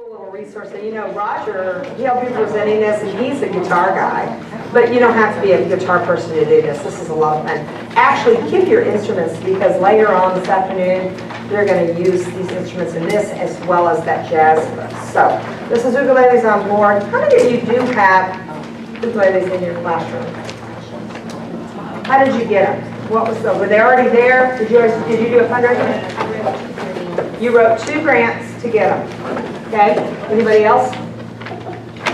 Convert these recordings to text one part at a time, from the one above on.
Little resource, and you know, Roger, he'll be presenting this, and he's a guitar guy, but you don't have to be a guitar person to do this. This is a lot of fun. Actually, keep your instruments, because later on this afternoon, they're going to use these instruments in this as well as that jazz book. So, this is Ukuleles on Board. How many of you do have ukuleles in your classroom? How did you get them? What was the, were they already there? Did you do a fundraiser? You wrote 2 grants to get them. Okay, anybody else?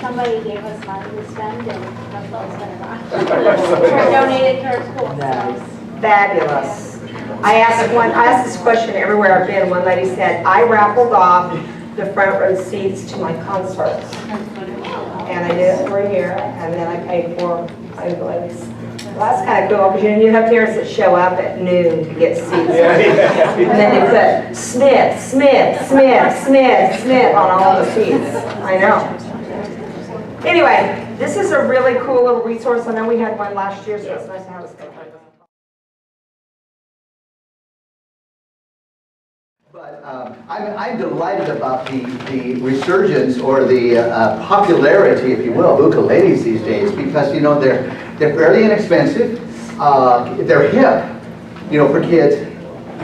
Somebody gave us money to spend and that's what I was going to buy. Donated to our school. Nice. Fabulous. I asked this question everywhere I've been. One lady said, I raffled off the front row seats to my concerts. And I did it for a year, and then I paid for ukuleles. Well, that's kind of cool, because you have parents that show up at noon to get seats. And then they put Smith, Smith, Smith, Smith, Smith on all the seats. I know. Anyway, this is a really cool little resource. I know we had one last year, so it's nice to have us go. But I'm delighted about the resurgence or the popularity, if you will, of ukuleles these days, because you know they're fairly inexpensive, they're hip, you know, for kids,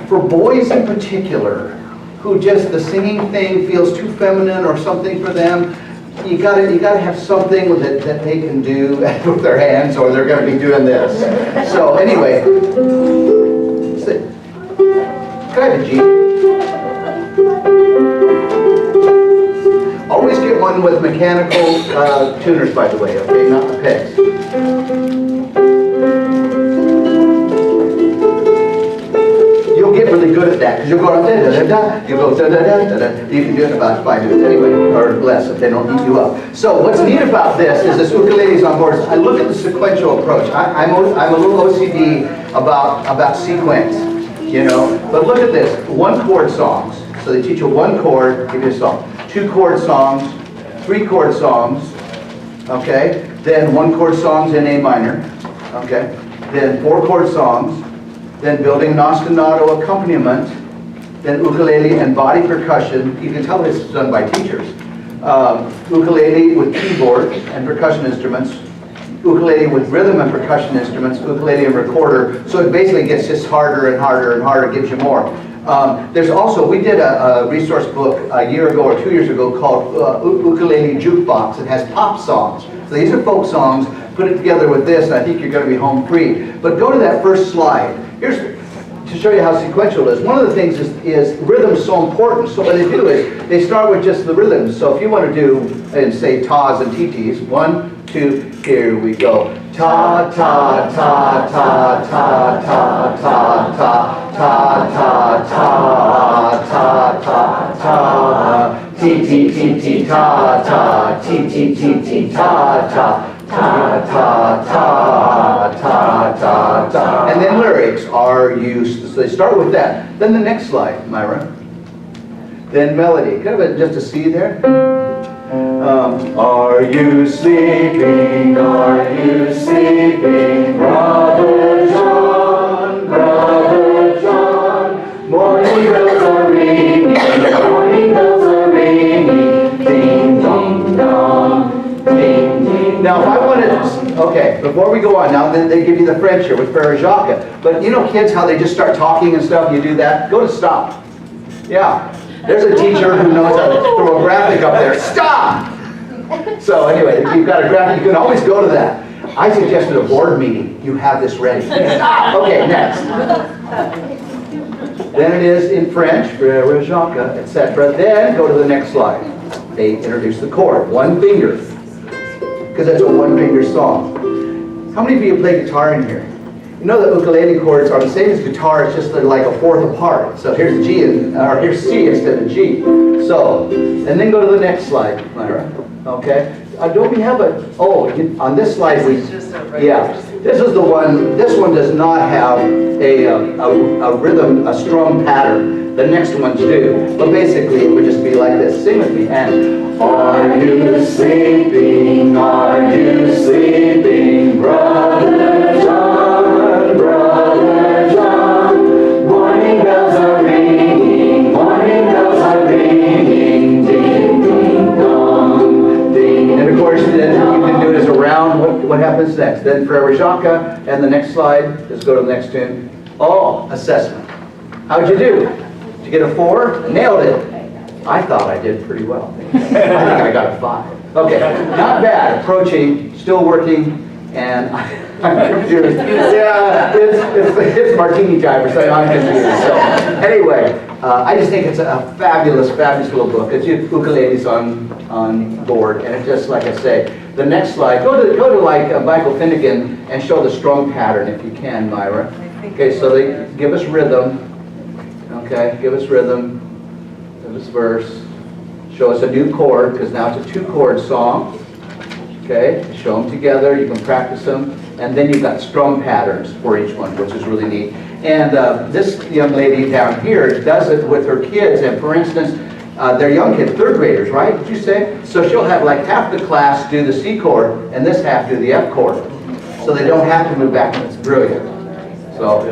for boys in particular, who just the singing thing feels too feminine or something for them. You gotta have something that they can do with their hands, or they're going to be doing this. So anyway, can I have a G? Always get one with mechanical tuners, by the way, okay, not the pegs. You'll get really good at that, because you'll go da da da da, you go da da da da. You can do it in about 5 minutes anyway, or less if they don't eat you up. So what's neat about this is this Ukuleles on Board. I look at the sequential approach. I'm a little OCD about sequence, you know. But look at this: 1-chord songs. So they teach you 1 chord, give you a song. 2-chord songs, 3-chord songs, okay? Then 1-chord songs in A minor, okay? Then 4-chord songs, then building an ostinato accompaniment, then ukulele and body percussion. You can tell this is done by teachers. Ukulele with keyboard and percussion instruments, ukulele with rhythm and percussion instruments, ukulele and recorder. So it basically gets just harder and harder and harder, gives you more. There's also, we did a resource book a year ago or 2 years ago called Ukulele Jukebox. It has pop songs. So these are folk songs. Put it together with this, and I think you're going to be home free. But go to that first slide. Here's to show you how sequential it is. One of the things is rhythm is so important. So what they do is they start with just the rhythms. So if you want to do, and say tas and TTs, 1, 2, here we go. Ta ta ta ta ta ta ta ta ta ta ta ta ta ti ti ti ti ta ta ti ti ti ti ta ta ta ta ta ta ta ta. And then lyrics are used. So they start with that. Then the next slide, Myra. Then melody. Kind of just a C there. Are you sleeping? Are you sleeping, Brother John? Brother John. Morning bells are ringing. Morning bells are ringing. Ding dong dong. Ding ding. Now, if I wanted, okay, before we go on, now then they give you the French here with Frere Jacques. But you know, kids, how they just start talking and stuff. You do that. Go to stop. Yeah. There's a teacher who knows how to throw a graphic up there. Stop! So anyway, if you've got a graphic, you can always go to that. I suggested a board meeting. You have this ready. Stop! Okay, next. Then it is in French, Frere Jacques, etc. Then go to the next slide. They introduce the chord, 1 finger. Because that's a 1-finger song. How many of you play guitar in here? You know the ukulele chords are the same as guitar, it's just they're like a 4th apart. So here's G, or here's C instead of G. So, and then go to the next slide, Myra. Okay. Don't we have a, on this slide we, yeah. This is the one, this one does not have a rhythm, a strum pattern. The next ones do. But basically it would just be like this. Sing with me. And are you sleeping? Are you sleeping, Brother John? Brother John. Morning bells are ringing. Morning bells are ringing. Ding, ding, then Frere Jacques, and the next slide, just go to the next tune. Oh, assessment. How'd you do? Did you get a 4? Nailed it. I thought I did pretty well. I think I got a 5. Okay, not bad. Approaching, still working, and I'm confused. Yeah, it's martini time or something. I'm confused. So anyway, I just think it's a fabulous, fabulous little book. It's Ukuleles on Board, and it's just like I say. The next slide, go to like Michael Finnegan and show the strum pattern if you can, Myra. Okay, so they give us rhythm. Okay, give us rhythm. Give us verse. Show us a new chord, because now it's a 2-chord song. Okay, show them together, you can practice them, and then you've got strum patterns for each one, which is really neat. And this young lady down here does it with her kids, and for instance, they're young kids, 3rd graders, right? Did you say? So she'll have like half the class do the C chord, and this half do the F chord. So they don't have to move back, it's brilliant. So,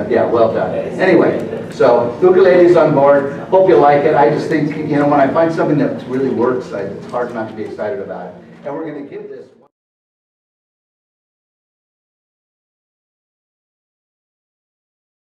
yeah, well done. Anyway, so Ukuleles on Board, hope you like it. I just think, you know, when I find something that really works, it's hard not to be excited about it. And we're going to give this